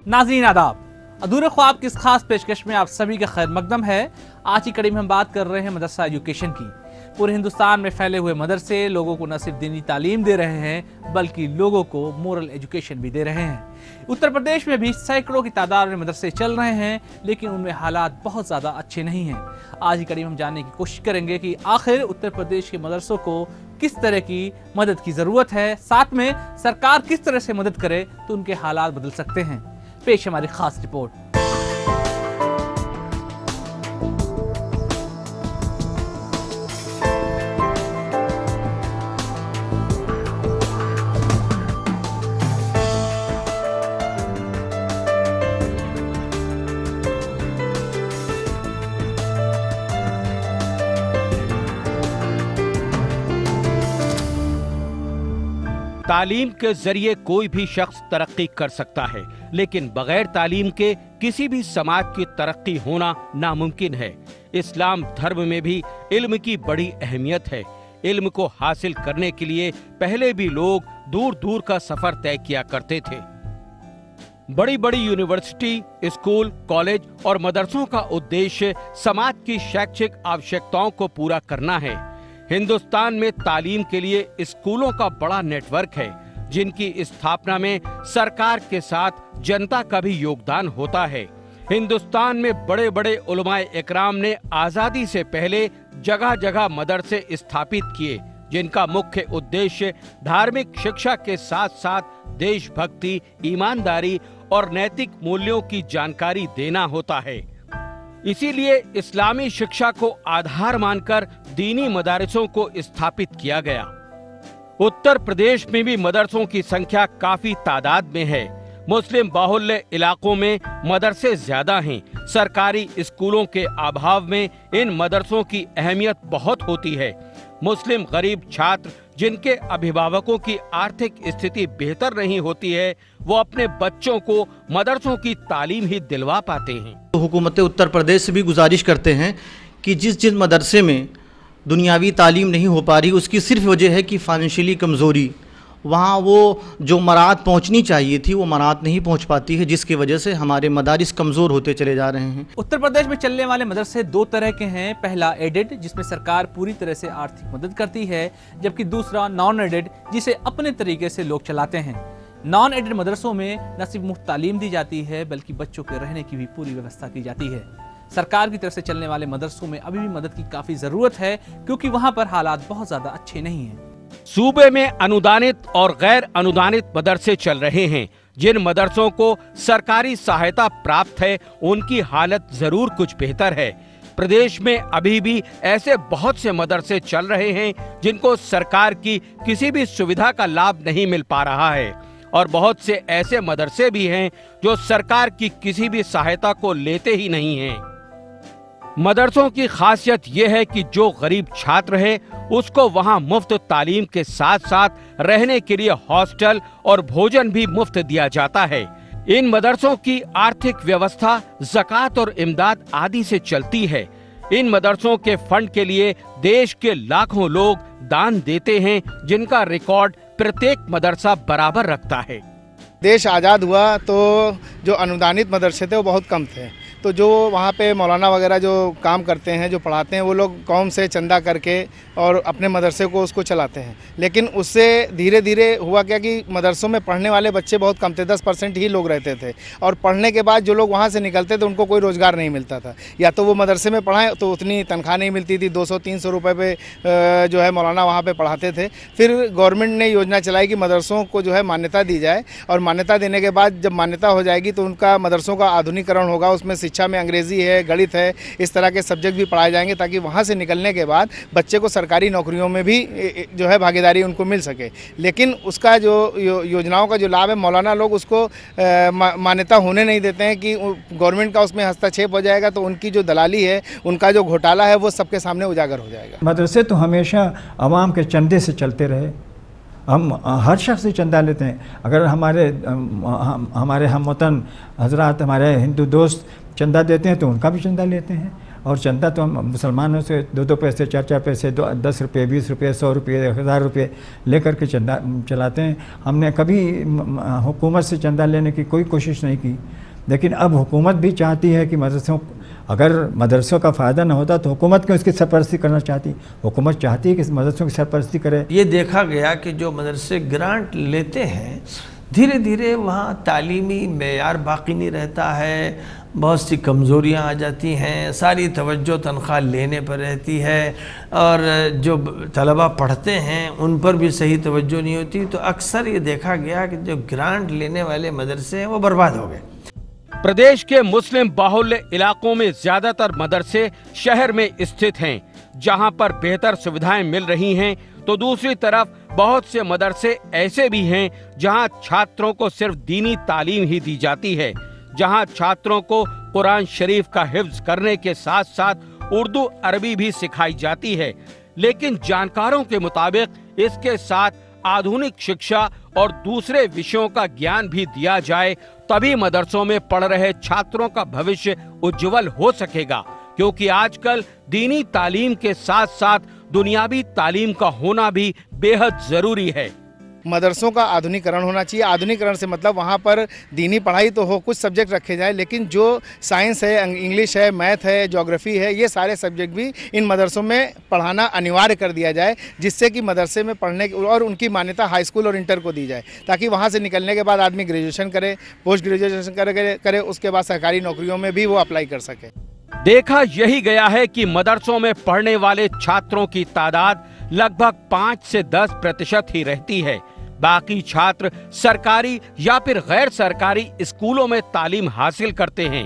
नाज़रीन आदाब, अधूरे ख्वाब की इस खास पेशकश में आप सभी का खैर मकदम है। आज की कड़ी में हम बात कर रहे हैं मदरसा एजुकेशन की। पूरे हिंदुस्तान में फैले हुए मदरसे लोगों को न सिर्फ दीनी तालीम दे रहे हैं बल्कि लोगों को मोरल एजुकेशन भी दे रहे हैं। उत्तर प्रदेश में भी सैकड़ों की तादाद में मदरसे चल रहे हैं, लेकिन उनमें हालात बहुत ज़्यादा अच्छे नहीं हैं। आज की कड़ी में हम जानने की कोशिश करेंगे कि आखिर उत्तर प्रदेश के मदरसों को किस तरह की मदद की ज़रूरत है, साथ में सरकार किस तरह से मदद करे तो उनके हालात बदल सकते हैं। पेश हमारी खास रिपोर्ट। तालीम के जरिए कोई भी शख्स तरक्की कर सकता है, लेकिन बगैर तालीम के किसी भी समाज की तरक्की होना नामुमकिन है। इस्लाम धर्म में भी इल्म की बड़ी अहमियत है। इल्म को हासिल करने के लिए पहले भी लोग दूर दूर का सफर तय किया करते थे। बड़ी बड़ी यूनिवर्सिटी, स्कूल, कॉलेज और मदरसों का उद्देश्य समाज की शैक्षिक आवश्यकताओं को पूरा करना है। हिंदुस्तान में तालीम के लिए स्कूलों का बड़ा नेटवर्क है, जिनकी स्थापना में सरकार के साथ जनता का भी योगदान होता है। हिंदुस्तान में बड़े बड़े उलमाए इकराम ने आजादी से पहले जगह जगह मदरसे स्थापित किए, जिनका मुख्य उद्देश्य धार्मिक शिक्षा के साथ साथ देशभक्ति, ईमानदारी और नैतिक मूल्यों की जानकारी देना होता है। इसीलिए इस्लामी शिक्षा को आधार मानकर दीनी मदारसों को स्थापित किया गया। उत्तर प्रदेश में भी मदरसों की संख्या काफी तादाद में है। मुस्लिम बाहुल्य इलाकों में मदरसे ज्यादा हैं। सरकारी स्कूलों के अभाव में इन मदरसों की अहमियत बहुत होती है। मुस्लिम गरीब छात्र जिनके अभिभावकों की आर्थिक स्थिति बेहतर नहीं होती है, वो अपने बच्चों को मदरसों की तालीम ही दिलवा पाते हैं। हुकूमत उत्तर प्रदेश से भी गुजारिश करते हैं कि जिस मदरसे में दुनियावी तालीम नहीं हो पा रही, उसकी सिर्फ वजह है कि फाइनेंशियली कमज़ोरी, वहाँ वो जो मराहत पहुँचनी चाहिए थी वो मराहत नहीं पहुँच पाती है, जिसकी वजह से हमारे मदारिस कमज़ोर होते चले जा रहे हैं। उत्तर प्रदेश में चलने वाले मदरसे दो तरह के हैं। पहला एडेड, जिसमें सरकार पूरी तरह से आर्थिक मदद करती है, जबकि दूसरा नॉन एडेड, जिसे अपने तरीके से लोग चलाते हैं। नॉन एडेड मदरसों में न सिर्फ मुफ्त तालीम दी जाती है बल्कि बच्चों के रहने की भी पूरी व्यवस्था की जाती है। सरकार की तरफ से चलने वाले मदरसों में अभी भी मदद की काफी जरूरत है, क्योंकि वहां पर हालात बहुत ज्यादा अच्छे नहीं हैं। सूबे में अनुदानित और गैर अनुदानित मदरसे चल रहे हैं। जिन मदरसों को सरकारी सहायता प्राप्त है, उनकी हालत जरूर कुछ बेहतर है। प्रदेश में अभी भी ऐसे बहुत से मदरसे चल रहे हैं जिनको सरकार की किसी भी सुविधा का लाभ नहीं मिल पा रहा है, और बहुत से ऐसे मदरसे भी हैं जो सरकार की किसी भी सहायता को लेते ही नहीं हैं। मदरसों की खासियत यह है कि जो गरीब छात्र है उसको वहां मुफ्त तालीम के साथ साथ रहने के लिए हॉस्टल और भोजन भी मुफ्त दिया जाता है। इन मदरसों की आर्थिक व्यवस्था ज़कात और इमदाद आदि से चलती है। इन मदरसों के फंड के लिए देश के लाखों लोग दान देते हैं, जिनका रिकॉर्ड प्रत्येक मदरसा बराबर रखता है। देश आज़ाद हुआ तो जो अनुदानित मदरसे थे वो बहुत कम थे, तो जो वहाँ पे मौलाना वगैरह जो काम करते हैं, जो पढ़ाते हैं, वो लोग कौम से चंदा करके और अपने मदरसे को उसको चलाते हैं। लेकिन उससे धीरे धीरे हुआ क्या कि मदरसों में पढ़ने वाले बच्चे बहुत कम थे, 10% ही लोग रहते थे, और पढ़ने के बाद जो लोग वहाँ से निकलते थे उनको कोई रोज़गार नहीं मिलता था। या तो वो मदरसे में पढ़ाएं तो उतनी तनख्वाह नहीं मिलती थी, 200-300 रुपये पे जो है मौलाना वहाँ पर पढ़ाते थे। फिर गवर्नमेंट ने योजना चलाई कि मदरसों को जो है मान्यता दी जाए, और मान्यता देने के बाद जब मान्यता हो जाएगी तो उनका मदरसों का आधुनिकीकरण होगा। उसमें शिक्षा में अंग्रेज़ी है, गणित है, इस तरह के सब्जेक्ट भी पढ़ाए जाएंगे, ताकि वहाँ से निकलने के बाद बच्चे को सरकारी नौकरियों में भी जो है भागीदारी उनको मिल सके। लेकिन उसका जो योजनाओं का जो लाभ है, मौलाना लोग उसको मान्यता होने नहीं देते हैं कि गवर्नमेंट का उसमें हस्तक्षेप हो जाएगा, तो उनकी जो दलाली है, उनका जो घोटाला है, वो सबके सामने उजागर हो जाएगा। मदरसे तो हमेशा आवाम के चंदे से चलते रहे। हम हर शख्स से चंदा लेते हैं। अगर हमारे हमवतन हजरात, हमारे हिंदू दोस्त चंदा देते हैं तो उनका भी चंदा लेते हैं। और चंदा तो हम मुसलमानों से 2-2 पैसे 4-4 पैसे 10 रुपये 20 रुपये 100 रुपये 1000 रुपये लेकर के चंदा चलाते हैं। हमने कभी हुकूमत से चंदा लेने की कोई कोशिश नहीं की, लेकिन अब हुकूमत भी चाहती है कि मदरसों, अगर मदरसों का फ़ायदा ना होता तो हुकूमत क्यों इसकी सरपरस्ती करना चाहती। हुकूमत चाहती है कि मदरसों की सरपरस्ती करे। ये देखा गया कि जो मदरसे ग्रांट लेते हैं धीरे धीरे वहाँ तालीमी मेयार बाकी नहीं रहता है, बहुत सी कमज़ोरियाँ आ जाती हैं, सारी तवज्जो तनख्वाह लेने पर रहती है और जो तलबा पढ़ते हैं उन पर भी सही तवज्जो नहीं होती। तो अक्सर ये देखा गया कि जो ग्रांट लेने वाले मदरसे हैं वो बर्बाद हो गए। प्रदेश के मुस्लिम बाहुल्य इलाकों में ज्यादातर मदरसे शहर में स्थित हैं, जहां पर बेहतर सुविधाएं मिल रही हैं, तो दूसरी तरफ बहुत से मदरसे ऐसे भी हैं जहां छात्रों को सिर्फ दीनी तालीम ही दी जाती है, जहां छात्रों को कुरान शरीफ का हिफ्ज करने के साथ साथ उर्दू अरबी भी सिखाई जाती है। लेकिन जानकारों के मुताबिक इसके साथ आधुनिक शिक्षा और दूसरे विषयों का ज्ञान भी दिया जाए, तभी मदरसों में पढ़ रहे छात्रों का भविष्य उज्जवल हो सकेगा। क्योंकि आजकल दीनी तालीम के साथ साथ दुनियावी तालीम का होना भी बेहद जरूरी है। मदरसों का आधुनिकरण होना चाहिए। आधुनिकरण से मतलब वहाँ पर दीनी पढ़ाई तो हो, कुछ सब्जेक्ट रखे जाए, लेकिन जो साइंस है, इंग्लिश है, मैथ है, ज्योग्राफी है, ये सारे सब्जेक्ट भी इन मदरसों में पढ़ाना अनिवार्य कर दिया जाए, जिससे कि मदरसे में पढ़ने और उनकी मान्यता हाई स्कूल और इंटर को दी जाए, ताकि वहाँ से निकलने के बाद आदमी ग्रेजुएशन करे, पोस्ट ग्रेजुएशन करे, उसके बाद सरकारी नौकरियों में भी वो अप्लाई कर सके। देखा यही गया है कि मदरसों में पढ़ने वाले छात्रों की तादाद लगभग 5 से 10% ही रहती है। बाकी छात्र सरकारी या फिर गैर सरकारी स्कूलों में तालीम हासिल करते हैं।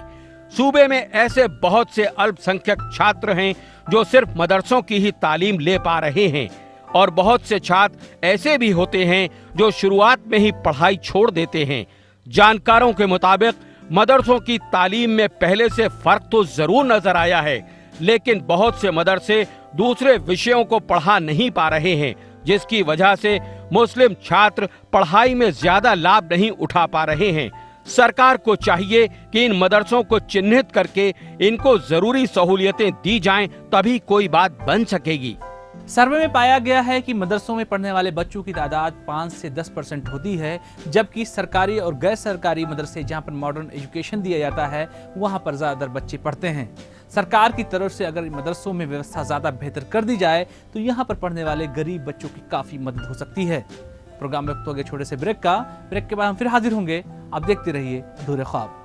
सूबे में ऐसे बहुत से अल्पसंख्यक छात्र हैं जो सिर्फ मदरसों की ही तालीम ले पा रहे हैं, और बहुत से छात्र ऐसे भी होते हैं जो शुरुआत में ही पढ़ाई छोड़ देते हैं। जानकारों के मुताबिक मदरसों की तालीम में पहले से फर्क तो जरूर नजर आया है, लेकिन बहुत से मदरसे दूसरे विषयों को पढ़ा नहीं पा रहे हैं, जिसकी वजह से मुस्लिम छात्र पढ़ाई में ज्यादा लाभ नहीं उठा पा रहे हैं। सरकार को चाहिए कि इन मदरसों को चिन्हित करके इनको जरूरी सहूलियतें दी जाएं, तभी कोई बात बन सकेगी। सर्वे में पाया गया है कि मदरसों में पढ़ने वाले बच्चों की तादाद 5 से 10% होती है, जबकि सरकारी और गैर सरकारी मदरसे जहां पर मॉडर्न एजुकेशन दिया जाता है वहां पर ज़्यादातर बच्चे पढ़ते हैं। सरकार की तरफ से अगर मदरसों में व्यवस्था ज़्यादा बेहतर कर दी जाए तो यहाँ पर पढ़ने वाले गरीब बच्चों की काफ़ी मदद हो सकती है। प्रोग्राम में वक्त हो गया छोटे से ब्रेक का। ब्रेक के बाद हम फिर हाजिर होंगे। आप देखते रहिए अधूरे ख्वाब।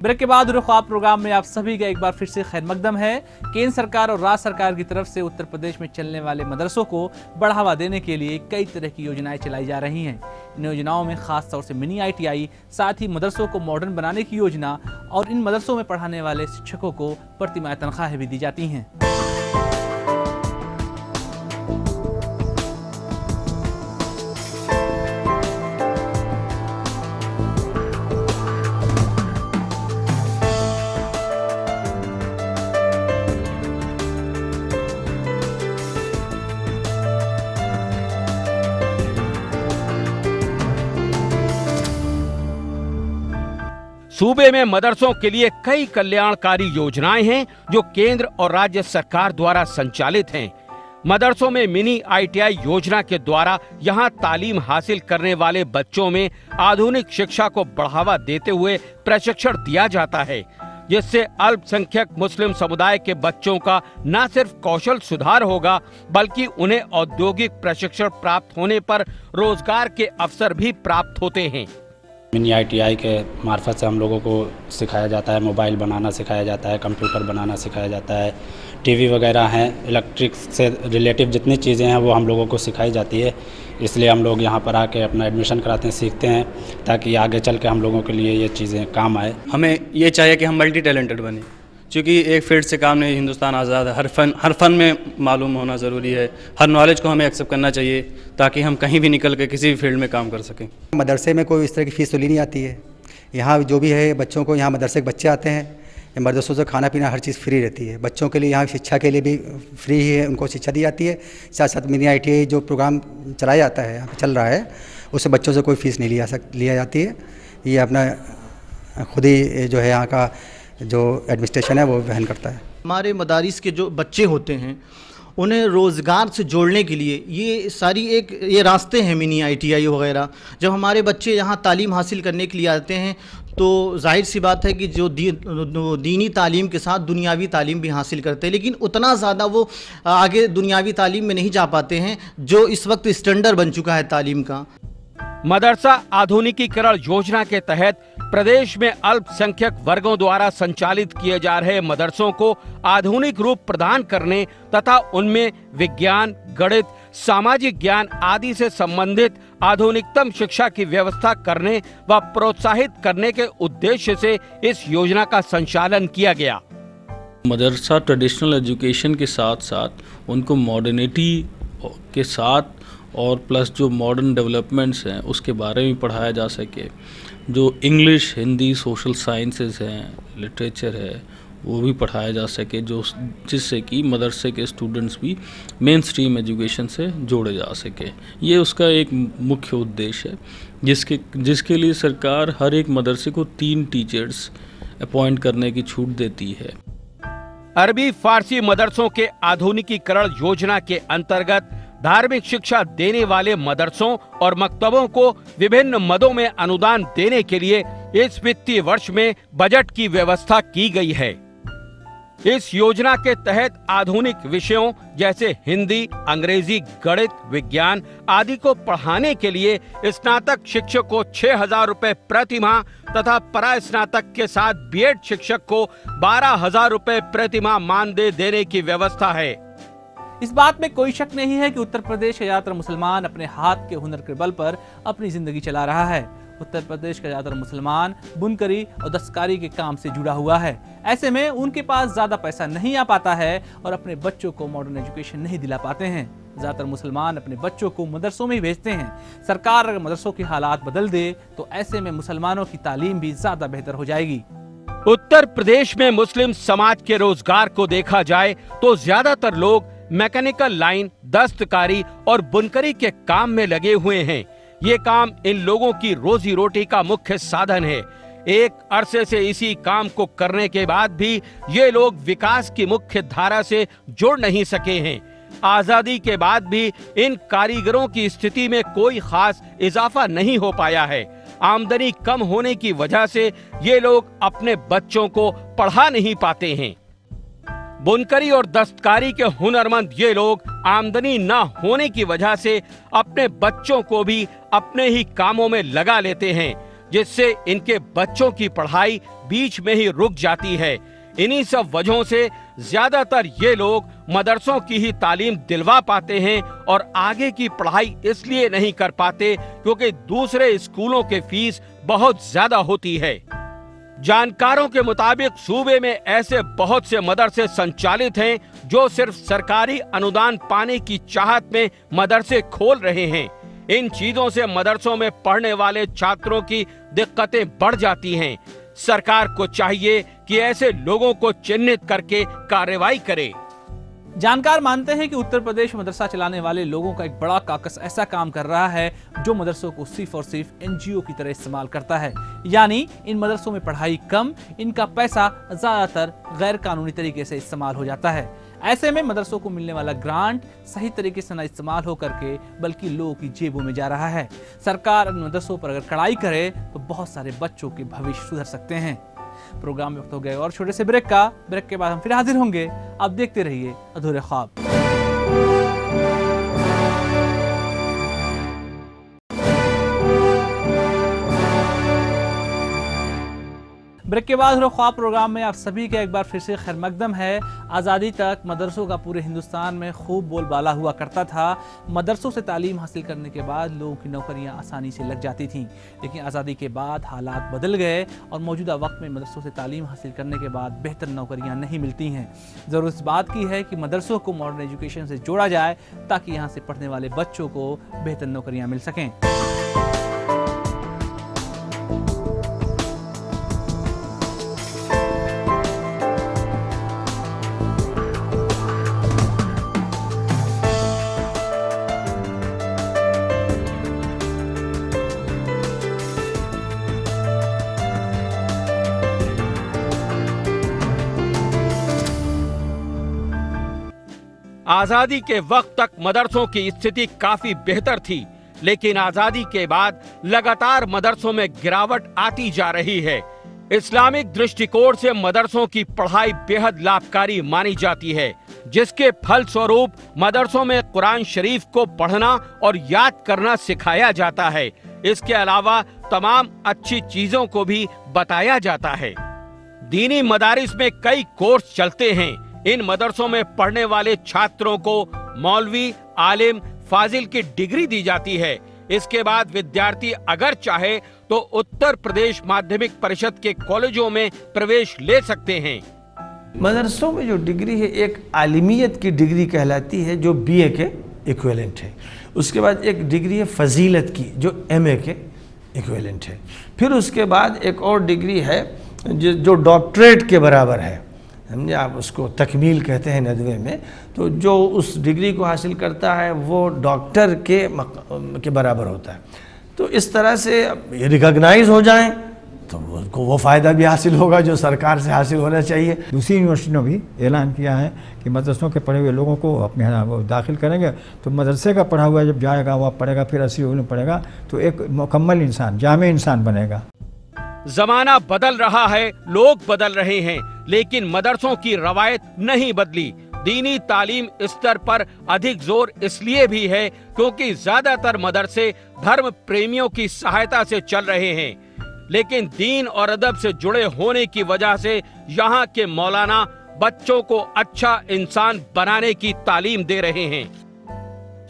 ब्रेक के बाद अधूरे ख्वाब प्रोग्राम में आप सभी का एक बार फिर से खैर मकदम है। केंद्र सरकार और राज्य सरकार की तरफ से उत्तर प्रदेश में चलने वाले मदरसों को बढ़ावा देने के लिए कई तरह की योजनाएं चलाई जा रही हैं। इन योजनाओं में खास तौर से मिनी ITI, साथ ही मदरसों को मॉडर्न बनाने की योजना और इन मदरसों में पढ़ाने वाले शिक्षकों को प्रतिमाह तनख्वाहें भी दी जाती हैं। सूबे में मदरसों के लिए कई कल्याणकारी योजनाएं हैं जो केंद्र और राज्य सरकार द्वारा संचालित हैं। मदरसों में मिनी ITI योजना के द्वारा यहां तालीम हासिल करने वाले बच्चों में आधुनिक शिक्षा को बढ़ावा देते हुए प्रशिक्षण दिया जाता है, जिससे अल्पसंख्यक मुस्लिम समुदाय के बच्चों का न सिर्फ कौशल सुधार होगा, बल्कि उन्हें औद्योगिक प्रशिक्षण प्राप्त होने पर रोजगार के अवसर भी प्राप्त होते हैं। मिनी ITI के मार्फत से हम लोगों को सिखाया जाता है, मोबाइल बनाना सिखाया जाता है, कंप्यूटर बनाना सिखाया जाता है, टीवी वगैरह हैं, इलेक्ट्रिक से रिलेटिव जितनी चीज़ें हैं वो हम लोगों को सिखाई जाती है। इसलिए हम लोग यहाँ पर आके अपना एडमिशन कराते हैं, सीखते हैं, ताकि आगे चल के हम लोगों के लिए ये चीज़ें काम आए। हमें ये चाहिए कि हम मल्टी टैलेंटेड बने, क्योंकि एक फील्ड से काम नहीं, हिंदुस्तान आज़ाद है। हर फन में मालूम होना ज़रूरी है, हर नॉलेज को हमें एक्सेप्ट करना चाहिए, ताकि हम कहीं भी निकल के किसी भी फील्ड में काम कर सकें। मदरसे में कोई इस तरह की फ़ीस तो ली नहीं आती है। यहाँ जो भी है बच्चों को, यहाँ मदरसे के बच्चे आते हैं, मदरसों से खाना पीना हर चीज़ फ्री रहती है। बच्चों के लिए यहाँ शिक्षा के लिए भी फ्री ही है, उनको शिक्षा दी जाती है। साथ साथ मिनी ITI जो प्रोग्राम चलाया जाता है, यहाँ पे चल रहा है, उससे बच्चों से कोई फ़ीस नहीं लिया जाती है। ये अपना खुद ही जो है यहाँ का जो एडमिनिस्ट्रेशन है वो वहन करता है। हमारे मदारिस के जो बच्चे होते हैं उन्हें रोज़गार से जोड़ने के लिए ये रास्ते हैं मिनी ITI वगैरह। जब हमारे बच्चे यहाँ तालीम हासिल करने के लिए आते हैं तो जाहिर सी बात है कि जो दीनी तालीम के साथ दुनियावी तालीम भी हासिल करते हैं, लेकिन उतना ज़्यादा वो आगे दुनियावी तालीम में नहीं जा पाते हैं जो इस वक्त स्टैंडर्ड बन चुका है तालीम का। मदरसा आधुनिकीकरण योजना के तहत प्रदेश में अल्पसंख्यक वर्गों द्वारा संचालित किए जा रहे मदरसों को आधुनिक रूप प्रदान करने तथा उनमें विज्ञान, गणित, सामाजिक ज्ञान आदि से संबंधित आधुनिकतम शिक्षा की व्यवस्था करने व प्रोत्साहित करने के उद्देश्य से इस योजना का संचालन किया गया। मदरसा ट्रेडिशनल एजुकेशन के साथ साथ उनको मॉडर्निटी के साथ और प्लस जो मॉडर्न डेवलपमेंट्स हैं उसके बारे में पढ़ाया जा सके। जो इंग्लिश, हिंदी, सोशल साइंसेस हैं, लिटरेचर है, वो भी पढ़ाया जा सके, जिससे कि मदरसे के स्टूडेंट्स भी मेन स्ट्रीम एजुकेशन से जोड़े जा सके। ये उसका एक मुख्य उद्देश्य है, जिसके लिए सरकार हर एक मदरसे को 3 टीचर्स अपॉइंट करने की छूट देती है। अरबी फारसी मदरसों के आधुनिकीकरण योजना के अंतर्गत धार्मिक शिक्षा देने वाले मदरसों और मकतबों को विभिन्न मदों में अनुदान देने के लिए इस वित्तीय वर्ष में बजट की व्यवस्था की गई है। इस योजना के तहत आधुनिक विषयों जैसे हिंदी, अंग्रेजी, गणित, विज्ञान आदि को पढ़ाने के लिए स्नातक शिक्षक को 6,000 रुपए प्रति माह तथा परास्नातक के साथ B.Ed शिक्षक को 12,000 रुपए प्रति माह मानदेय देने की व्यवस्था है। इस बात में कोई शक नहीं है कि उत्तर प्रदेश का ज्यादातर मुसलमान अपने हाथ के हुनर के बल पर अपनी जिंदगी चला रहा है। उत्तर प्रदेश का ज्यादातर मुसलमान बुनकरी और दस्तकारी के काम से जुड़ा हुआ है। ऐसे में उनके पास ज्यादा पैसा नहीं आ पाता है और अपने बच्चों को मॉडर्न एजुकेशन नहीं दिला पाते हैं। ज्यादातर मुसलमान अपने बच्चों को मदरसों में ही भेजते हैं। सरकार अगर मदरसों की हालात बदल दे तो ऐसे में मुसलमानों की तालीम भी ज्यादा बेहतर हो जाएगी। उत्तर प्रदेश में मुस्लिम समाज के रोजगार को देखा जाए तो ज्यादातर लोग मैकेनिकल लाइन, दस्तकारी और बुनकरी के काम में लगे हुए हैं। ये काम इन लोगों की रोजी रोटी का मुख्य साधन है। एक अरसे से इसी काम को करने के बाद भी ये लोग विकास की मुख्य धारा से जुड़ नहीं सके हैं। आजादी के बाद भी इन कारीगरों की स्थिति में कोई खास इजाफा नहीं हो पाया है। आमदनी कम होने की वजह से ये लोग अपने बच्चों को पढ़ा नहीं पाते हैं। बुनकरी और दस्तकारी के हुनरमंद ये लोग आमदनी न होने की वजह से अपने बच्चों को भी अपने ही कामों में लगा लेते हैं, जिससे इनके बच्चों की पढ़ाई बीच में ही रुक जाती है। इन्हीं सब वजहों से ज्यादातर ये लोग मदरसों की ही तालीम दिलवा पाते हैं और आगे की पढ़ाई इसलिए नहीं कर पाते क्योंकि दूसरे स्कूलों के फीस बहुत ज्यादा होती है। जानकारों के मुताबिक सूबे में ऐसे बहुत से मदरसे संचालित हैं जो सिर्फ सरकारी अनुदान पाने की चाहत में मदरसे खोल रहे हैं। इन चीजों से मदरसों में पढ़ने वाले छात्रों की दिक्कतें बढ़ जाती हैं। सरकार को चाहिए कि ऐसे लोगों को चिन्हित करके कार्रवाई करे। जानकार मानते हैं कि उत्तर प्रदेश मदरसा चलाने वाले लोगों का एक बड़ा काकस ऐसा काम कर रहा है जो मदरसों को सिर्फ और सिर्फ NGO की तरह इस्तेमाल करता है। यानी इन मदरसों में पढ़ाई कम, इनका पैसा ज्यादातर गैर कानूनी तरीके से इस्तेमाल हो जाता है। ऐसे में मदरसों को मिलने वाला ग्रांट सही तरीके से न इस्तेमाल हो करके बल्कि लोगों की जेबों में जा रहा है। सरकार इन मदरसों पर अगर कड़ाई करे तो बहुत सारे बच्चों के भविष्य सुधर सकते हैं। प्रोग्राम में वक्त हो गए और छोटे से ब्रेक के बाद हम फिर हाजिर होंगे। आप देखते रहिए अधूरे ख्वाब। ब्रेक के बाद ख्वाब प्रोग्राम में आप सभी का एक बार फिर से खैर मकदम है। आज़ादी तक मदरसों का पूरे हिंदुस्तान में खूब बोलबाला हुआ करता था। मदरसों से तालीम हासिल करने के बाद लोगों की नौकरियां आसानी से लग जाती थीं, लेकिन आज़ादी के बाद हालात बदल गए और मौजूदा वक्त में मदरसों से तालीम हासिल करने के बाद बेहतर नौकरियाँ नहीं मिलती हैं। ज़रूरत इस बात की है कि मदरसों को मॉडर्न एजुकेशन से जोड़ा जाए ताकि यहाँ से पढ़ने वाले बच्चों को बेहतर नौकरियाँ मिल सकें। आजादी के वक्त तक मदरसों की स्थिति काफी बेहतर थी, लेकिन आजादी के बाद लगातार मदरसों में गिरावट आती जा रही है। इस्लामिक दृष्टिकोण से मदरसों की पढ़ाई बेहद लाभकारी मानी जाती है, जिसके फल स्वरूप मदरसों में कुरान शरीफ को पढ़ना और याद करना सिखाया जाता है। इसके अलावा तमाम अच्छी चीजों को भी बताया जाता है। दीनी मदारिस में कई कोर्स चलते हैं। इन मदरसों में पढ़ने वाले छात्रों को मौलवी, आलिम, फाजिल की डिग्री दी जाती है। इसके बाद विद्यार्थी अगर चाहे तो उत्तर प्रदेश माध्यमिक परिषद के कॉलेजों में प्रवेश ले सकते हैं। मदरसों में जो डिग्री है एक आलिमियत की डिग्री कहलाती है, जो बीए के इक्विवेलेंट है। उसके बाद एक डिग्री है फजीलत की, जो एमए के इक्विवेलेंट है। फिर उसके बाद एक और डिग्री है जो डॉक्टरेट के बराबर है, समझे आप, उसको तकमील कहते हैं नदवे में। तो जो उस डिग्री को हासिल करता है वो डॉक्टर के बराबर होता है। तो इस तरह से रिकॉग्नाइज हो जाएं तो उनको वो फ़ायदा भी हासिल होगा जो सरकार से हासिल होना चाहिए। दूसरी यूनिवर्सिटियों ने भी ऐलान किया है कि मदरसों के पढ़े हुए लोगों को अपने यहाँ वो दाखिल करेंगे, तो मदरसे का पढ़ा हुआ जब जाएगा, वह पढ़ेगा, फिर 80 में पढ़ेगा, तो एक मुकम्मल इंसान, जामे इंसान बनेगा। जमाना बदल रहा है, लोग बदल रहे हैं, लेकिन मदरसों की रवायत नहीं बदली। दीनी तालीम स्तर पर अधिक जोर इसलिए भी है क्योंकि ज्यादातर मदरसे धर्म प्रेमियों की सहायता से चल रहे हैं, लेकिन दीन और अदब से जुड़े होने की वजह से यहाँ के मौलाना बच्चों को अच्छा इंसान बनाने की तालीम दे रहे हैं।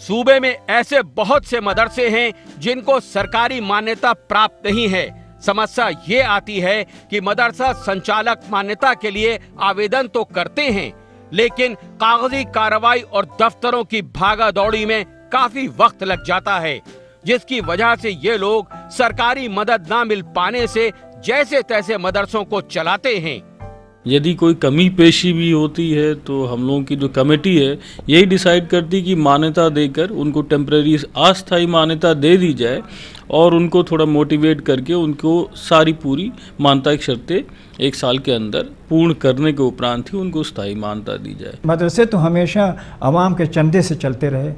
सूबे में ऐसे बहुत से मदरसे हैं जिनको सरकारी मान्यता प्राप्त नहीं है। समस्या ये आती है कि मदरसा संचालक मान्यता के लिए आवेदन तो करते हैं, लेकिन कागजी कार्रवाई और दफ्तरों की भागा दौड़ी में काफी वक्त लग जाता है, जिसकी वजह से ये लोग सरकारी मदद ना मिल पाने से जैसे तैसे मदरसों को चलाते हैं। यदि कोई कमी पेशी भी होती है तो हम लोगों की जो कमेटी है यही डिसाइड करती कि मान्यता देकर उनको टेम्परेरी अस्थायी मान्यता दे दी जाए और उनको थोड़ा मोटिवेट करके उनको सारी पूरी मान्यता की शर्तें 1 साल के अंदर पूर्ण करने के उपरांत ही उनको स्थायी मान्यता दी जाए। मदरसे तो हमेशा आवाम के चंदे से चलते रहे।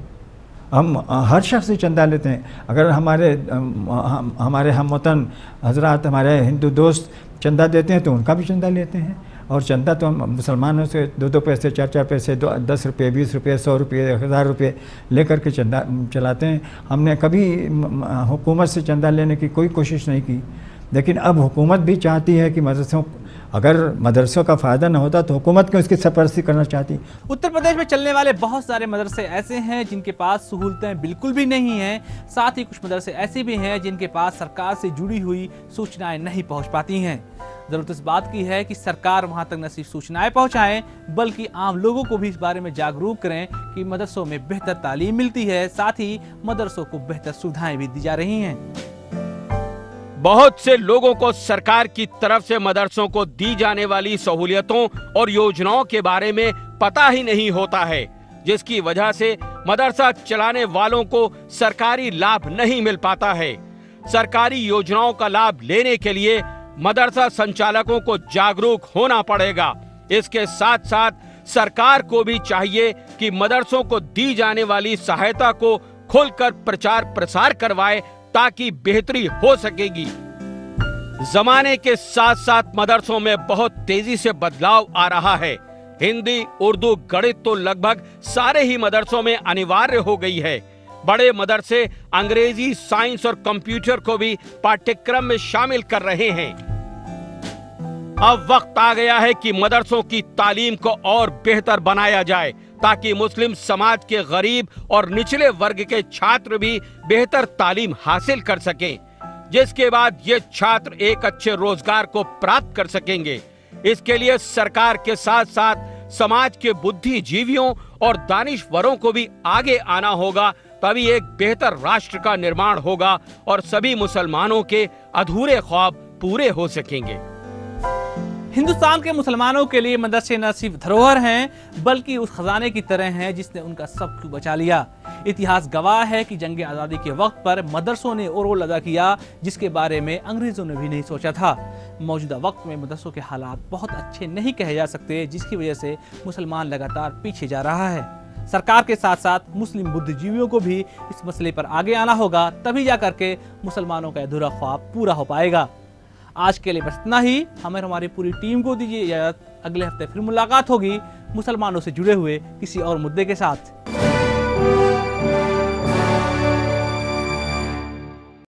हम हर शख्स से चंदा लेते हैं। अगर हमारे हमवतन हजरात, हमारे हिंदू दोस्त चंदा देते हैं तो उनका भी चंदा लेते हैं। और चंदा तो हम मुसलमानों से 2-2 पैसे, 4-4 पैसे, 10 रुपये, 20 रुपये, 100 रुपये, 1000 रुपये लेकर के चंदा चलाते हैं। हमने कभी हुकूमत से चंदा लेने की कोई कोशिश नहीं की, लेकिन अब हुकूमत भी चाहती है कि अगर मदरसों का फ़ायदा न होता तो हुकूमत क्यों इसकी सरपरस्ती करना चाहती। उत्तर प्रदेश में चलने वाले बहुत सारे मदरसे ऐसे हैं जिनके पास सहूलतें बिल्कुल भी नहीं हैं। साथ ही कुछ मदरसे ऐसे भी हैं जिनके पास सरकार से जुड़ी हुई सूचनाएं नहीं पहुंच पाती हैं। ज़रूरत इस बात की है कि सरकार वहां तक न सिर्फ सूचनाएं पहुंचाएं बल्कि आम लोगों को भी इस बारे में जागरूक करें कि मदरसों में बेहतर तालीम मिलती है, साथ ही मदरसों को बेहतर सुविधाएं भी दी जा रही हैं। बहुत से लोगों को सरकार की तरफ से मदरसों को दी जाने वाली सहूलियतों और योजनाओं के बारे में पता ही नहीं होता है, जिसकी वजह से मदरसा चलाने वालों को सरकारी लाभ नहीं मिल पाता है। सरकारी योजनाओं का लाभ लेने के लिए मदरसा संचालकों को जागरूक होना पड़ेगा। इसके साथ साथ सरकार को भी चाहिए कि मदरसों को दी जाने वाली सहायता को खुलकर प्रचार प्रसार करवाए ताकि बेहतरी हो सकेगी। जमाने के साथ साथ मदरसों में बहुत तेजी से बदलाव आ रहा है। हिंदी, उर्दू, गणित तो लगभग सारे ही मदरसों में अनिवार्य हो गई है। बड़े मदरसे अंग्रेजी, साइंस और कंप्यूटर को भी पाठ्यक्रम में शामिल कर रहे हैं। अब वक्त आ गया है कि मदरसों की तालीम को और बेहतर बनाया जाए ताकि मुस्लिम समाज के गरीब और निचले वर्ग के छात्र भी बेहतर तालीम हासिल कर सकें, जिसके बाद ये छात्र एक अच्छे रोजगार को प्राप्त कर सकेंगे। इसके लिए सरकार के साथ साथ समाज के बुद्धिजीवियों और दानिशवरों को भी आगे आना होगा, तभी एक बेहतर राष्ट्र का निर्माण होगा और सभी मुसलमानों के अधूरे ख्वाब पूरे हो सकेंगे। हिंदुस्तान के मुसलमानों के लिए मदरसे न सिर्फ धरोहर हैं बल्कि उस खजाने की तरह हैं जिसने उनका सब कुछ बचा लिया। इतिहास गवाह है कि जंग आज़ादी के वक्त पर मदरसों ने वो रोल अदा किया जिसके बारे में अंग्रेजों ने भी नहीं सोचा था। मौजूदा वक्त में मदरसों के हालात बहुत अच्छे नहीं कहे जा सकते, जिसकी वजह से मुसलमान लगातार पीछे जा रहा है। सरकार के साथ साथ मुस्लिम बुद्धिजीवियों को भी इस मसले पर आगे आना होगा, तभी जाकर के मुसलमानों का अधूरा ख्वाब पूरा हो पाएगा। आज के लिए बस इतना ही। हमें हमारी पूरी टीम को दीजिए इजाजत। अगले हफ्ते फिर मुलाकात होगी मुसलमानों से जुड़े हुए किसी और मुद्दे के साथ।